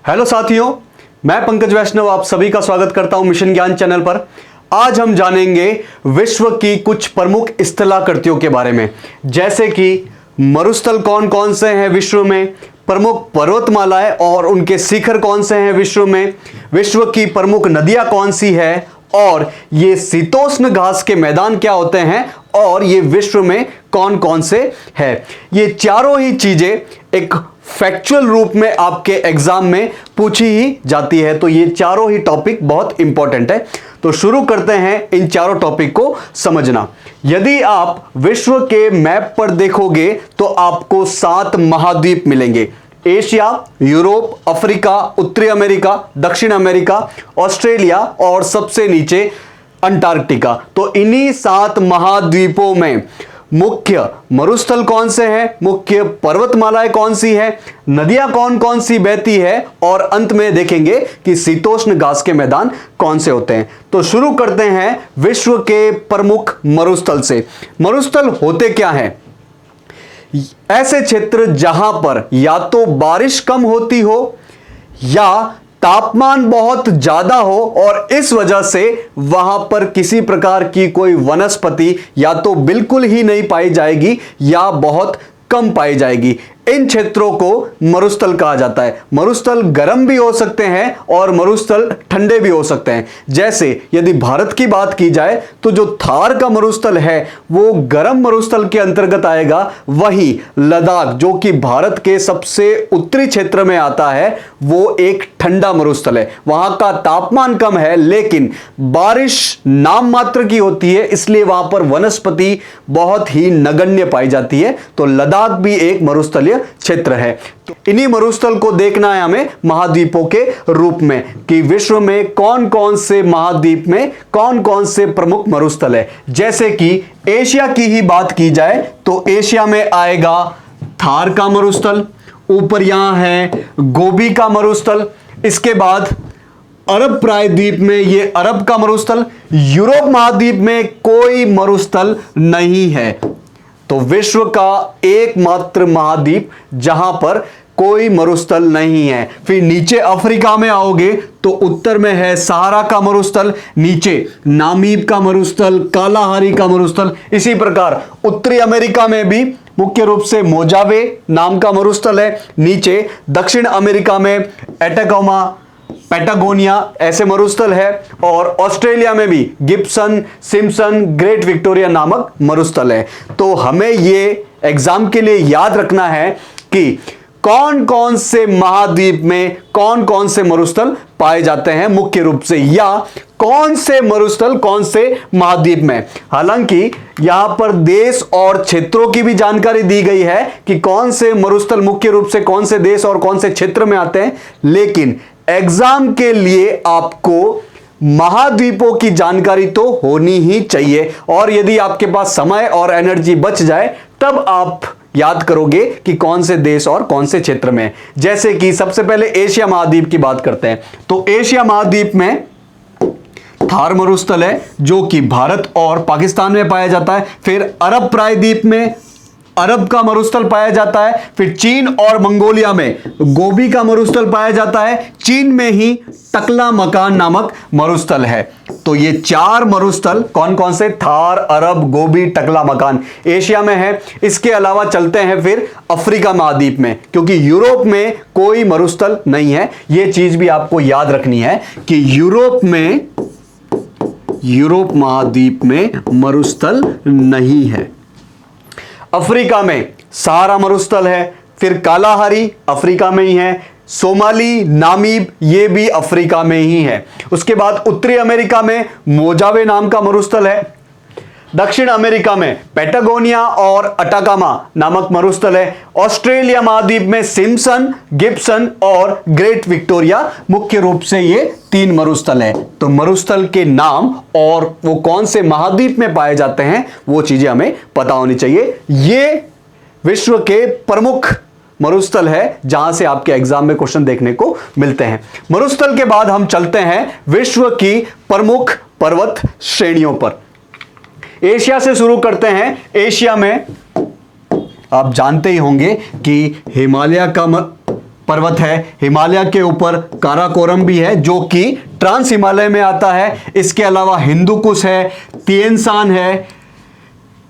Hello साथियों, मैं पंकज वैष्णव आप सभी का स्वागत करता हूं मिशन ज्ञान चैनल पर। आज हम जानेंगे विश्व की कुछ प्रमुख स्थलाकृतियों के बारे में, जैसे कि मरुस्थल कौन कौन से हैं विश्व में, प्रमुख पर्वतमालाएं और उनके शिखर कौन से हैं विश्व में, विश्व की प्रमुख नदियां कौन सी है, और ये शीतोष्ण घास के मैदान क्या होते हैं, और ये विश्व में कौन कौन से हैं। ये चारों ही चीजें एक फैक्चुअल रूप में आपके एग्जाम में पूछी ही जाती है, तो ये चारों ही टॉपिक बहुत इंपॉर्टेंट है। तो शुरू करते हैं इन चारों टॉपिक को समझना। यदि आप विश्व के मैप पर देखोगे तो आपको 7 महाद्वीप मिलेंगे: एशिया, यूरोप, अफ्रीका, उत्तरी अमेरिका, दक्षिण अमेरिका, ऑस्ट्रेलिया और सबसे नीचे अंटार्कटिका। तो इन्हीं 7 महाद्वीपों में मुख्य मरुस्थल कौन से हैं, मुख्य पर्वतमालाएं कौन सी हैं, नदियां कौन कौन सी बहती है, और अंत में देखेंगे कि शीतोष्ण घास के मैदान कौन से होते हैं। तो शुरू करते हैं विश्व के प्रमुख मरुस्थल से। मरुस्थल होते क्या हैं? ऐसे क्षेत्र जहां पर या तो बारिश कम होती हो या तापमान बहुत ज्यादा हो और इस वजह से वहां पर किसी प्रकार की कोई वनस्पति या तो बिल्कुल ही नहीं पाई जाएगी या बहुत कम पाई जाएगी। इन क्षेत्रों को मरुस्थल कहा जाता है। मरुस्थल गर्म भी हो सकते हैं और मरुस्थल ठंडे भी हो सकते हैं। जैसे यदि भारत की बात की जाए तो जो थार का मरुस्थल है वो गर्म मरुस्थल के अंतर्गत आएगा। वहीं लद्दाख, जो कि भारत के सबसे उत्तरी क्षेत्र में आता है, वो एक ठंडा मरुस्थल है। वहां का तापमान कम है लेकिन बारिश नाम मात्र की होती है, इसलिए वहां पर वनस्पति बहुत ही नगण्य पाई जाती है। तो लद्दाख भी एक मरुस्थलीय क्षेत्र है। तो इन्हीं मरुस्थल को देखना है हमें महाद्वीपों के रूप में कि विश्व में कौन कौन से महाद्वीप में कौन कौन से प्रमुख मरुस्थल है। जैसे कि एशिया की ही बात की जाए तो एशिया में आएगा थार का मरुस्थल, ऊपर यहां है गोबी का मरुस्थल, इसके बाद अरब प्रायद्वीप में ये अरब का मरुस्थल, यूरोप महाद्वीप में कोई मरुस्थल नहीं है। तो विश्व का एकमात्र महाद्वीप जहां पर कोई मरुस्थल नहीं है। फिर नीचे अफ्रीका में आओगे तो उत्तर में है सहारा का मरुस्थल, नीचे नामीब का मरुस्थल, कालाहारी का मरुस्थल। इसी प्रकार उत्तरी अमेरिका में भी मुख्य रूप से मोजावे नाम का मरुस्थल है। नीचे दक्षिण अमेरिका में एटाकामा, पैटागोनिया ऐसे मरुस्थल है, और ऑस्ट्रेलिया में भी गिब्सन, सिम्पसन, ग्रेट विक्टोरिया नामक मरुस्थल है। तो हमें ये एग्जाम के लिए याद रखना है कि कौन कौन से महाद्वीप में कौन कौन से मरुस्थल पाए जाते हैं मुख्य रूप से, या कौन से मरुस्थल कौन से महाद्वीप में। हालांकि यहां पर देश और क्षेत्रों की भी जानकारी दी गई है कि कौन से मरुस्थल मुख्य रूप से कौन से देश और कौन से क्षेत्र में आते हैं, लेकिन एग्जाम के लिए आपको महाद्वीपों की जानकारी तो होनी ही चाहिए। और यदि आपके पास समय और एनर्जी बच जाए तब आप याद करोगे कि कौन से देश और कौन से क्षेत्र में। जैसे कि सबसे पहले एशिया महाद्वीप की बात करते हैं। तो एशिया महाद्वीप में थार मरुस्थल है जो कि भारत और पाकिस्तान में पाया जाता है। फिर अरब प्रायद्वीप में अरब का मरुस्थल पाया जाता है। फिर चीन और मंगोलिया में गोबी का मरुस्थल पाया जाता है। चीन में ही टकला मकान नामक मरुस्थल है। तो ये 4 मरुस्थल कौन कौन से? थार, अरब, गोबी, टकला मकान एशिया में है। इसके अलावा चलते हैं फिर अफ्रीका महाद्वीप में, क्योंकि यूरोप में कोई मरुस्थल नहीं है। यह चीज भी आपको याद रखनी है कि यूरोप महाद्वीप में मरुस्थल नहीं है। अफ्रीका में सहारा मरुस्थल है। फिर कालाहारी अफ्रीका में ही है। सोमाली, नामीब ये भी अफ्रीका में ही है। उसके बाद उत्तरी अमेरिका में मोजावे नाम का मरुस्थल है। दक्षिण अमेरिका में पैटागोनिया और अटाकामा नामक मरुस्थल है। ऑस्ट्रेलिया महाद्वीप में सिम्पसन, गिब्सन और ग्रेट विक्टोरिया मुख्य रूप से ये 3 मरुस्थल है। तो मरुस्थल के नाम और वो कौन से महाद्वीप में पाए जाते हैं वो चीजें हमें पता होनी चाहिए। ये विश्व के प्रमुख मरुस्थल है जहां से आपके एग्जाम में क्वेश्चन देखने को मिलते हैं। मरुस्थल के बाद हम चलते हैं विश्व की प्रमुख पर्वत श्रेणियों पर। एशिया से शुरू करते हैं। एशिया में आप जानते ही होंगे कि पर्वत है। हिमालय के ऊपर काराकोरम भी है जो कि ट्रांस हिमालय में आता है। इसके अलावा हिंदुकुश है, तिएनसान है।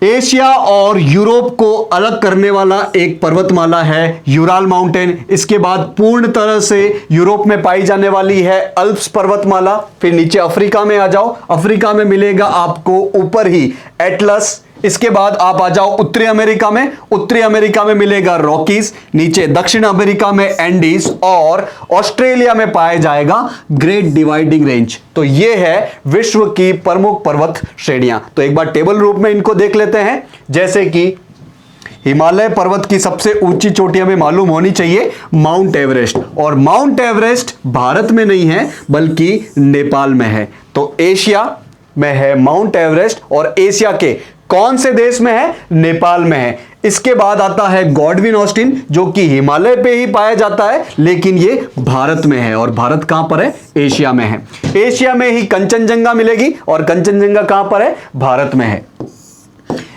एशिया और यूरोप को अलग करने वाला एक पर्वतमाला है यूराल माउंटेन। इसके बाद पूर्ण तरह से यूरोप में पाई जाने वाली है अल्प्स पर्वतमाला। फिर नीचे अफ्रीका में आ जाओ, अफ्रीका में मिलेगा आपको ऊपर ही एटलस। इसके बाद आप आ जाओ उत्तरी अमेरिका में, उत्तरी अमेरिका में मिलेगा रॉकीज। नीचे दक्षिण अमेरिका में एंडीज और ऑस्ट्रेलिया में पाया जाएगा ग्रेट डिवाइडिंग रेंज। तो ये है विश्व की प्रमुख पर्वत श्रेणियां। तो एक बार टेबल रूप में इनको देख लेते हैं। जैसे कि हिमालय पर्वत की सबसे ऊंची चोटी हमें मालूम होनी चाहिए माउंट एवरेस्ट, और माउंट एवरेस्ट भारत में नहीं है बल्कि नेपाल में है। तो एशिया में है माउंट एवरेस्ट और एशिया के कौन से देश में है? नेपाल में है। इसके बाद आता है गॉडविन ऑस्टिन जो कि हिमालय पे ही पाया जाता है लेकिन ये भारत में है। और भारत कहां पर है? एशिया में है। एशिया में ही कंचनजंगा मिलेगी और कंचनजंगा कहां पर है? भारत में है।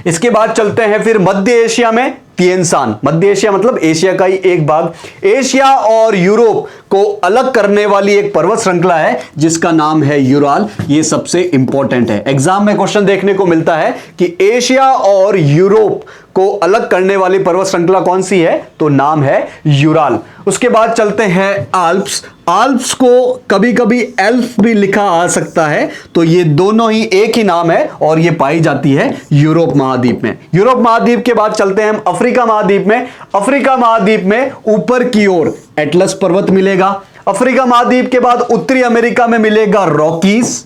इसके बाद चलते हैं फिर मध्य एशिया में तिएनसान। मध्य एशिया मतलब एशिया का ही एक भाग। एशिया और यूरोप को अलग करने वाली एक पर्वत श्रृंखला है जिसका नाम है यूराल। ये सबसे इंपॉर्टेंट है, एग्जाम में क्वेश्चन देखने को मिलता है कि एशिया और यूरोप को अलग करने वाली पर्वत श्रृंखला कौन सी है? तो नाम है यूराल। उसके बाद चलते हैं आल्प्स। आल्प्स को कभी कभी एल्फ भी लिखा आ सकता है, तो ये दोनों ही एक ही नाम है और ये पाई जाती है यूरोप महाद्वीप में। यूरोप महाद्वीप के बाद चलते हैं हम अफ्रीका महाद्वीप में। अफ्रीका महाद्वीप में ऊपर की ओर एटलस पर्वत मिलेगा। अफ्रीका महाद्वीप के बाद उत्तरी अमेरिका में मिलेगा रॉकीज,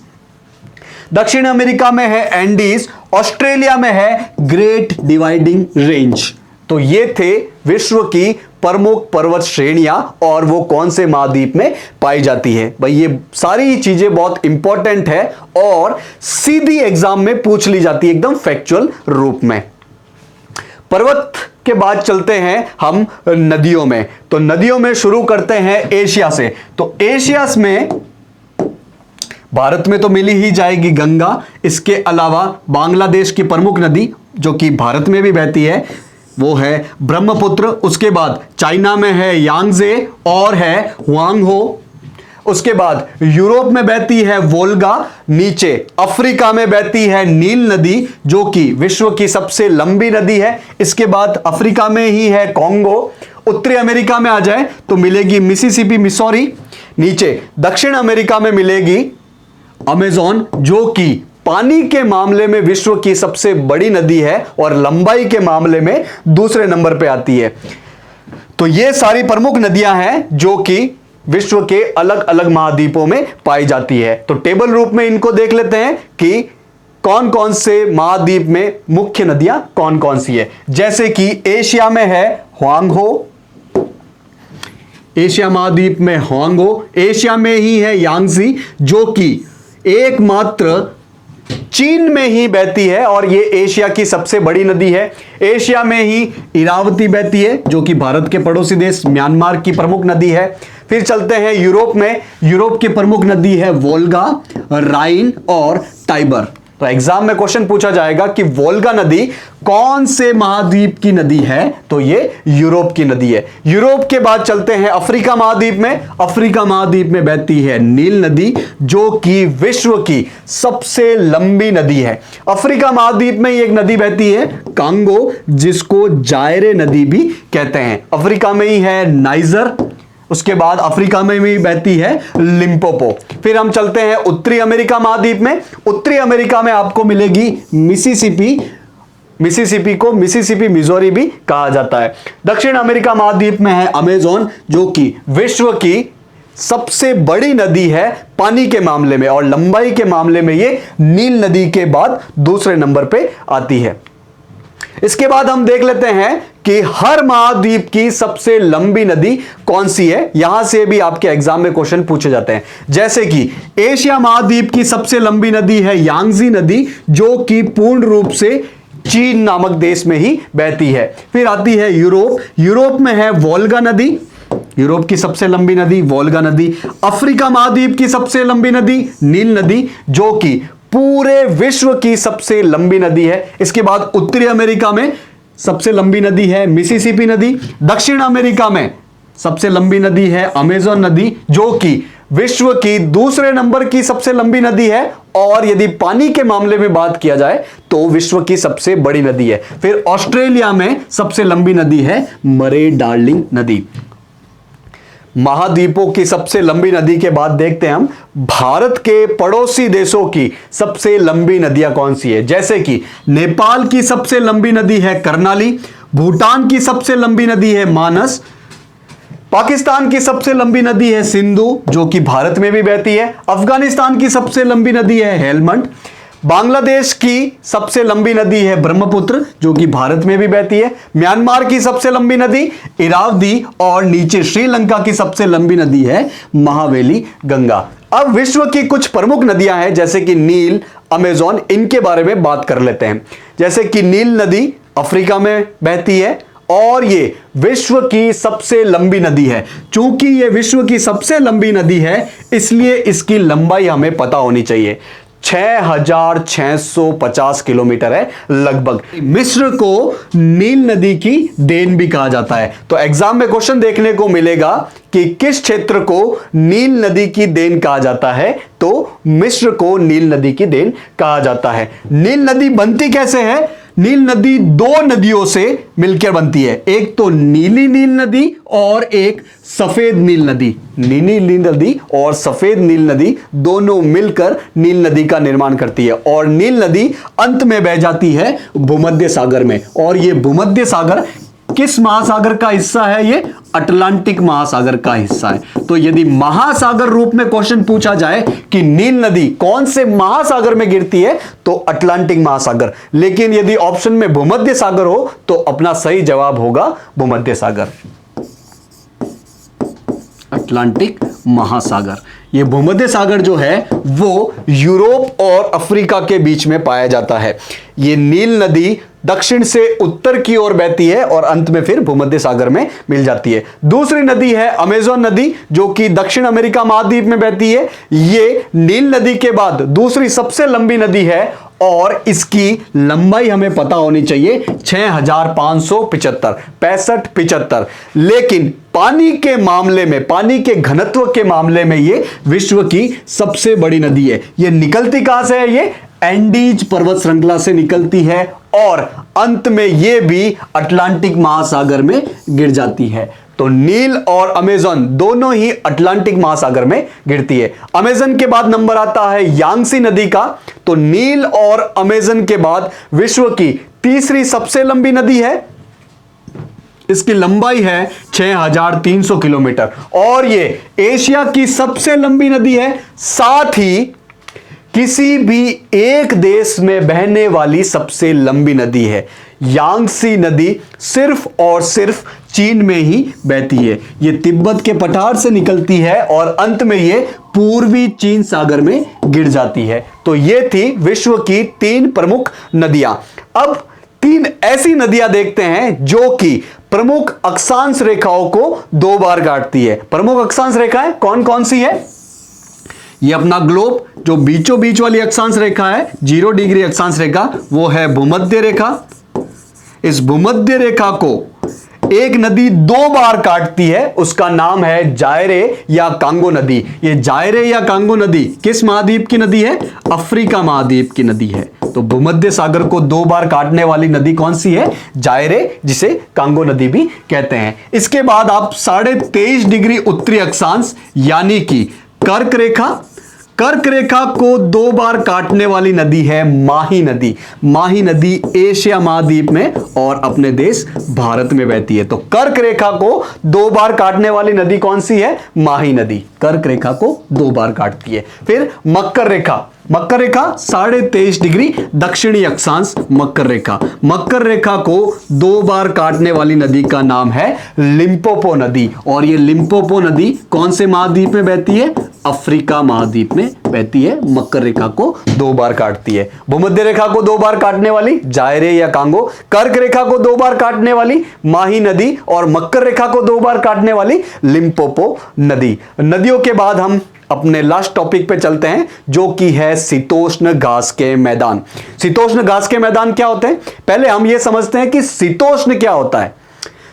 दक्षिण अमेरिका में है एंडीज, ऑस्ट्रेलिया में है ग्रेट डिवाइडिंग रेंज। तो ये थे विश्व की प्रमुख पर्वत श्रेणियां और वो कौन से महाद्वीप में पाई जाती है। भाई ये सारी चीजें बहुत इंपॉर्टेंट है और सीधी एग्जाम में पूछ ली जाती है एकदम फैक्चुअल रूप में। पर्वत के बाद चलते हैं हम नदियों में। तो नदियों में शुरू करते हैं एशिया से। तो एशिया में भारत में तो मिली ही जाएगी गंगा। इसके अलावा बांग्लादेश की प्रमुख नदी जो कि भारत में भी बहती है वो है ब्रह्मपुत्र। उसके बाद चाइना में है यांगजे और है हुआंगहो। उसके बाद यूरोप में बहती है वोल्गा। नीचे अफ्रीका में बहती है नील नदी जो कि विश्व की सबसे लंबी नदी है। इसके बाद अफ्रीका में ही है कॉन्गो। उत्तरी अमेरिका में आ जाए तो मिलेगी मिसिसिपी मिसौरी। नीचे दक्षिण अमेरिका में मिलेगी अमेज़न जो कि पानी के मामले में विश्व की सबसे बड़ी नदी है और लंबाई के मामले में दूसरे नंबर पे आती है। तो ये सारी प्रमुख नदियां हैं जो कि विश्व के अलग अलग महाद्वीपों में पाई जाती है। तो टेबल रूप में इनको देख लेते हैं कि कौन कौन से महाद्वीप में मुख्य नदियां कौन कौन सी है। जैसे कि एशिया में है हुआंगहो, एशिया महाद्वीप में हुआंगहो। एशिया में ही है यांगजी जो कि एकमात्र चीन में ही बहती है और ये एशिया की सबसे बड़ी नदी है। एशिया में ही इरावती बहती है जो कि भारत के पड़ोसी देश म्यांमार की प्रमुख नदी है। फिर चलते हैं यूरोप में। यूरोप की प्रमुख नदी है वोल्गा, राइन और टाइबर। तो एग्जाम में क्वेश्चन पूछा जाएगा कि वोल्गा नदी कौन से महाद्वीप की नदी है? तो ये यूरोप की नदी है। यूरोप के बाद चलते हैं अफ्रीका महाद्वीप में। अफ्रीका महाद्वीप में बहती है नील नदी जो कि विश्व की सबसे लंबी नदी है। अफ्रीका महाद्वीप में एक नदी बहती है कांगो जिसको जायरे नदी भी कहते हैं। अफ्रीका में ही है नाइजर। उसके बाद अफ्रीका में भी बहती है लिम्पोपो। फिर हम चलते हैं उत्तरी अमेरिका महाद्वीप में। उत्तरी अमेरिका में आपको मिलेगी मिसिसिपी। मिसिसिपी को मिसिसिपी मिजोरी भी कहा जाता है। दक्षिण अमेरिका महाद्वीप में है अमेज़न जो कि विश्व की सबसे बड़ी नदी है पानी के मामले में और लंबाई के मामले में ये नील नदी के बाद दूसरे नंबर पे आती है। इसके बाद हम देख लेते हैं कि हर महाद्वीप की सबसे लंबी नदी कौन सी है। यहां से भी आपके एग्जाम में क्वेश्चन पूछे जाते हैं। जैसे कि एशिया महाद्वीप की सबसे लंबी नदी है यांगजी नदी जो कि पूर्ण रूप से चीन नामक देश में ही बहती है। फिर आती है यूरोप। यूरोप में है वोल्गा नदी, यूरोप की सबसे लंबी नदी वोल्गा नदी। अफ्रीका महाद्वीप की सबसे लंबी नदी नील नदी जो कि पूरे विश्व की सबसे लंबी नदी है। इसके बाद उत्तरी अमेरिका में सबसे लंबी नदी है मिसिसिपी नदी। दक्षिण अमेरिका में सबसे लंबी नदी है अमेज़न नदी, जो कि विश्व की दूसरे नंबर की सबसे लंबी नदी है, और यदि पानी के मामले में बात किया जाए तो विश्व की सबसे बड़ी नदी है। फिर ऑस्ट्रेलिया में सबसे लंबी नदी है मरे डार्लिंग नदी। महाद्वीपों की सबसे लंबी नदी के बाद देखते हैं हम भारत के पड़ोसी देशों की सबसे लंबी नदियां कौन सी है। जैसे कि नेपाल की सबसे लंबी नदी है कर्णाली, भूटान की सबसे लंबी नदी है मानस, पाकिस्तान की सबसे लंबी नदी है सिंधु जो कि भारत में भी बहती है, अफगानिस्तान की सबसे लंबी नदी है हेलमंड, बांग्लादेश की सबसे लंबी नदी है ब्रह्मपुत्र जो कि भारत में भी बहती है, म्यांमार की सबसे लंबी नदी इरावदी, और नीचे श्रीलंका की सबसे लंबी नदी है महावेली गंगा। अब विश्व की कुछ प्रमुख नदियां हैं जैसे कि नील, अमेज़न, इनके बारे में बात कर लेते हैं। जैसे कि नील नदी अफ्रीका में बहती है और ये विश्व की सबसे लंबी नदी है। चूंकि ये विश्व की सबसे लंबी नदी है इसलिए इसकी लंबाई हमें पता होनी चाहिए, 6650 किलोमीटर है लगभग। मिस्र को नील नदी की देन भी कहा जाता है। तो एग्जाम में क्वेश्चन देखने को मिलेगा कि किस क्षेत्र को नील नदी की देन कहा जाता है, तो मिस्र को नील नदी की देन कहा जाता है। नील नदी बनती कैसे है? नील नदी दो नदियों से मिलकर बनती है, एक तो नीली नील नदी और एक सफेद नील नदी। नीली नील नदी और सफेद नील नदी दोनों मिलकर नील नदी का निर्माण करती है, और नील नदी अंत में बह जाती है भूमध्य सागर में। और यह भूमध्य सागर किस महासागर का हिस्सा है? ये अटलांटिक महासागर का हिस्सा है। तो यदि महासागर रूप में क्वेश्चन पूछा जाए कि नील नदी कौन से महासागर में गिरती है, तो अटलांटिक महासागर। लेकिन यदि ऑप्शन में भूमध्य सागर हो तो अपना सही जवाब होगा भूमध्य सागर, अटलांटिक महासागर। ये भूमध्य सागर जो है वो यूरोप और अफ्रीका के बीच में पाया जाता है। ये नील नदी दक्षिण से उत्तर की ओर बहती है और अंत में फिर भूमध्य सागर में मिल जाती है। दूसरी नदी है अमेज़न नदी जो कि दक्षिण अमेरिका महाद्वीप में बहती है। ये नील नदी के बाद दूसरी सबसे लंबी नदी है और इसकी लंबाई हमें पता होनी चाहिए 6575। लेकिन पानी के मामले में, पानी के घनत्व के मामले में ये विश्व की सबसे बड़ी नदी है। ये निकलती कहां से है? ये एंडीज पर्वत श्रृंखला से निकलती है और अंत में ये भी अटलांटिक महासागर में गिर जाती है। तो नील और अमेज़न दोनों ही अटलांटिक महासागर में गिरती है। अमेज़न के बाद नंबर आता है यांगसी नदी का। तो नील और अमेज़न के बाद विश्व की तीसरी सबसे लंबी नदी है। इसकी लंबाई है 6300 किलोमीटर और ये एशिया की सबसे लंबी नदी है। साथ ही किसी भी एक देश में बहने वाली सबसे लंबी नदी है। यांगसी नदी सिर्फ और सिर्फ चीन में ही बहती है। ये तिब्बत के पठार से निकलती है और अंत में ये पूर्वी चीन सागर में गिर जाती है। तो ये थी विश्व की 3 प्रमुख नदियां। अब 3 ऐसी नदियां देखते हैं जो कि प्रमुख अक्षांश रेखाओं को 2 बार काटती है। प्रमुख अक्षांश रेखाएं कौन कौन सी है? ये अपना ग्लोब जो बीचों बीच वाली अक्षांश रेखा है, 0 डिग्री अक्षांश रेखा, वो है भूमध्य रेखा। इस भूमध्य रेखा को एक नदी 2 बार काटती है, उसका नाम है जायरे या कांगो नदी। ये जायरे या कांगो नदी किस महाद्वीप की नदी है? अफ्रीका महाद्वीप की नदी है। तो भूमध्य सागर को 2 बार काटने वाली नदी कौन सी है? जायरे, जिसे कांगो नदी भी कहते हैं। इसके बाद आप 23.5 डिग्री उत्तरी अक्षांश यानी कि कर्क रेखा, कर्क रेखा को 2 बार काटने वाली नदी है माही नदी। माही नदी एशिया महाद्वीप में और अपने देश भारत में बहती है। तो कर्क रेखा को 2 बार काटने वाली नदी कौन सी है? माही नदी कर्क रेखा को 2 बार काटती है। फिर मकर रेखा, मकर रेखा 23.5 डिग्री दक्षिणी अक्षांश मकर रेखा। मकर रेखा को 2 बार काटने वाली नदी का नाम है लिम्पोपो नदी। और ये लिम्पोपो नदी कौन से महाद्वीप में बहती है? अफ्रीका महाद्वीप में बहती है। मकर रेखा को 2 बार काटती है। भूमध्य रेखा को 2 बार काटने वाली जायरे या कांगो, कर्क रेखा को 2 बार काटने वाली माही नदी और मकर रेखा को 2 बार काटने वाली लिम्पोपो नदी। नदियों के बाद हम अपने लास्ट टॉपिक पे चलते हैं जो कि है शीतोष्ण घास के मैदान। शीतोष्ण घास के मैदान क्या होते हैं? पहले हम ये समझते हैं कि शीतोष्ण क्या होता है।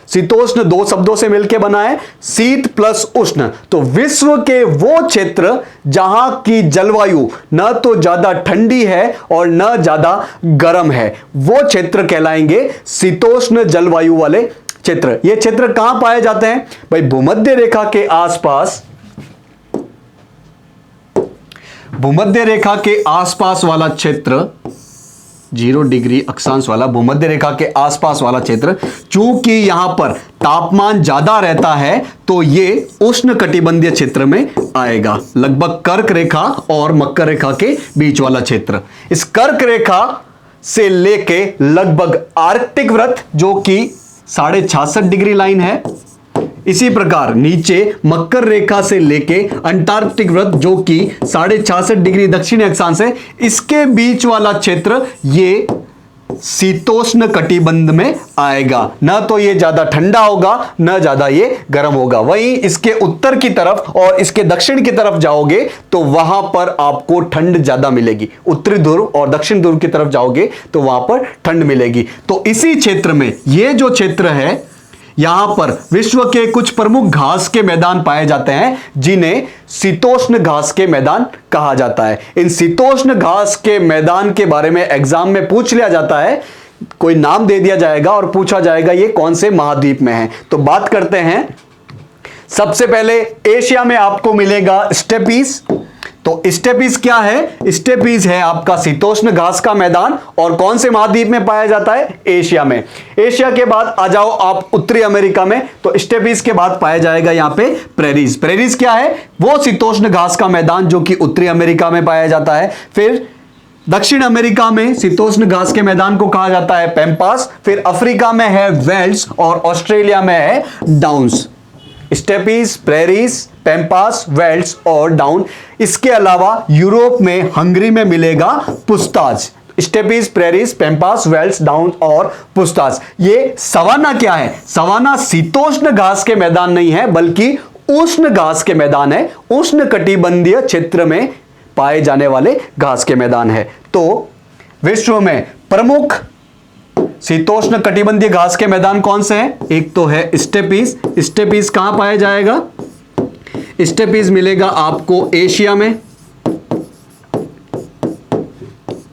शीतोष्ण दो शब्दों से मिलकर बना है, शीत प्लस उष्ण। तो विश्व के वो क्षेत्र जहां की जलवायु न तो ज्यादा ठंडी है और न ज्यादा गर्म है, वो क्षेत्र कहलाएंगे शीतोष्ण जलवायु वाले क्षेत्र। ये क्षेत्र कहां पाए जाते हैं भाई? भूमध्य रेखा के आसपास, भूमध्य रेखा के आसपास वाला क्षेत्र, 0 डिग्री अक्षांश वाला भूमध्य रेखा के आसपास वाला क्षेत्र, चूंकि यहां पर तापमान ज्यादा रहता है तो ये उष्ण कटिबंधीय क्षेत्र में आएगा, लगभग कर्क रेखा और मकर रेखा के बीच वाला क्षेत्र। इस कर्क रेखा से लेके लगभग आर्कटिक वृत्त जो कि 66.5 डिग्री लाइन है, इसी प्रकार नीचे मकर रेखा से लेके अंटार्कटिक वृत्त जो कि 66.5 डिग्री दक्षिणी अक्षांश है, इसके बीच वाला क्षेत्र ये शीतोष्ण कटिबंध में आएगा। न तो ये ज्यादा ठंडा होगा न ज्यादा ये गर्म होगा। वहीं इसके उत्तर की तरफ और इसके दक्षिण की तरफ जाओगे तो वहां पर आपको ठंड ज्यादा मिलेगी। उत्तरी ध्रुव और दक्षिण ध्रुव की तरफ जाओगे तो वहां पर ठंड मिलेगी। तो इसी क्षेत्र में ये जो क्षेत्र है, यहां पर विश्व के कुछ प्रमुख घास के मैदान पाए जाते हैं जिन्हें शीतोष्ण घास के मैदान कहा जाता है। इन शीतोष्ण घास के मैदान के बारे में एग्जाम में पूछ लिया जाता है, कोई नाम दे दिया जाएगा और पूछा जाएगा ये कौन से महाद्वीप में है। तो बात करते हैं, सबसे पहले एशिया में आपको मिलेगा स्टेपीज। तो स्टेपीज क्या है? स्टेपीज है आपका शीतोष्ण घास का मैदान और कौन से महाद्वीप में पाया जाता है? एशिया में। एशिया के बाद आ जाओ आप उत्तरी अमेरिका में, तो स्टेपीज के बाद पाया जाएगा यहां पे प्रेरीज। प्रेरीज क्या है? वो शीतोष्ण घास का मैदान जो कि उत्तरी अमेरिका में पाया जाता है। फिर दक्षिण अमेरिका में शीतोष्ण घास के मैदान को कहा जाता है पैम्पास। फिर अफ्रीका में है वेल्स और ऑस्ट्रेलिया में है डाउन्स। स्टेपीज, प्रेरीज, पैम्पास, वेल्स और डाउन। इसके अलावा यूरोप में हंगरी में मिलेगा पुस्ताज। स्टेपीज, प्रेरीज, पैम्पास, वेल्स, डाउन और पुस्ताज। ये सवाना क्या है? सवाना शीतोष्ण घास के मैदान नहीं है बल्कि उष्ण घास के मैदान है। उष्ण कटिबंधीय क्षेत्र में पाए जाने वाले घास के मैदान है। तो विश्व में प्रमुख शीतोष्ण कटिबंधीय घास के मैदान कौन से हैं? एक तो है स्टेपीज। स्टेपीज कहां पाया जाएगा? स्टेपीज मिलेगा आपको एशिया में।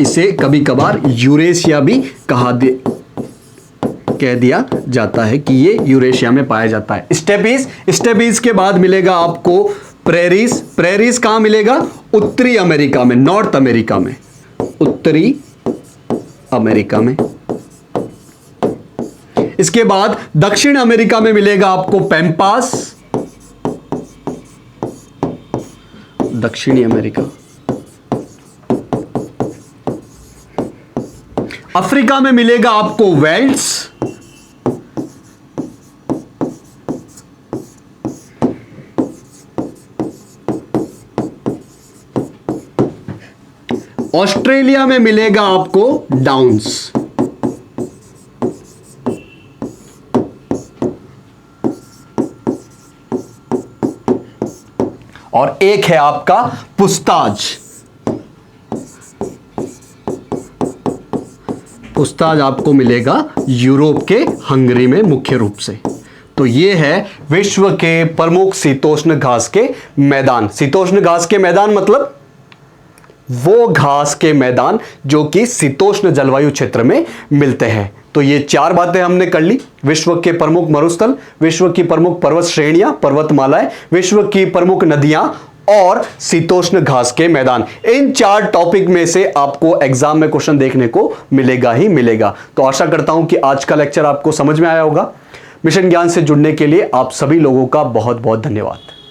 इसे कभी कभार यूरेशिया भी कह दिया जाता है कि ये यूरेशिया में पाया जाता है। स्टेपीज। स्टेपीज के बाद मिलेगा आपको प्रेरीज। प्रेरीज कहां मिलेगा? उत्तरी अमेरिका में, नॉर्थ अमेरिका में, उत्तरी अमेरिका में। इसके बाद दक्षिण अमेरिका में मिलेगा आपको पैम्पास, दक्षिणी अमेरिका। अफ्रीका में मिलेगा आपको वेल्स। ऑस्ट्रेलिया में मिलेगा आपको डाउन्स। और एक है आपका पुस्ताज। पुस्ताज आपको मिलेगा यूरोप के हंगरी में मुख्य रूप से। तो ये है विश्व के प्रमुख शीतोष्ण घास के मैदान। शीतोष्ण घास के मैदान मतलब वो घास के मैदान जो कि शीतोष्ण जलवायु क्षेत्र में मिलते हैं। तो ये 4 बातें हमने कर ली। विश्व के प्रमुख मरुस्थल, विश्व की प्रमुख पर्वत श्रेणियां, पर्वतमालाएं, विश्व की प्रमुख नदियां और शीतोष्ण घास के मैदान। इन 4 टॉपिक में से आपको एग्जाम में क्वेश्चन देखने को मिलेगा ही मिलेगा। तो आशा करता हूं कि आज का लेक्चर आपको समझ में आया होगा। मिशन ज्ञान से जुड़ने के लिए आप सभी लोगों का बहुत बहुत धन्यवाद।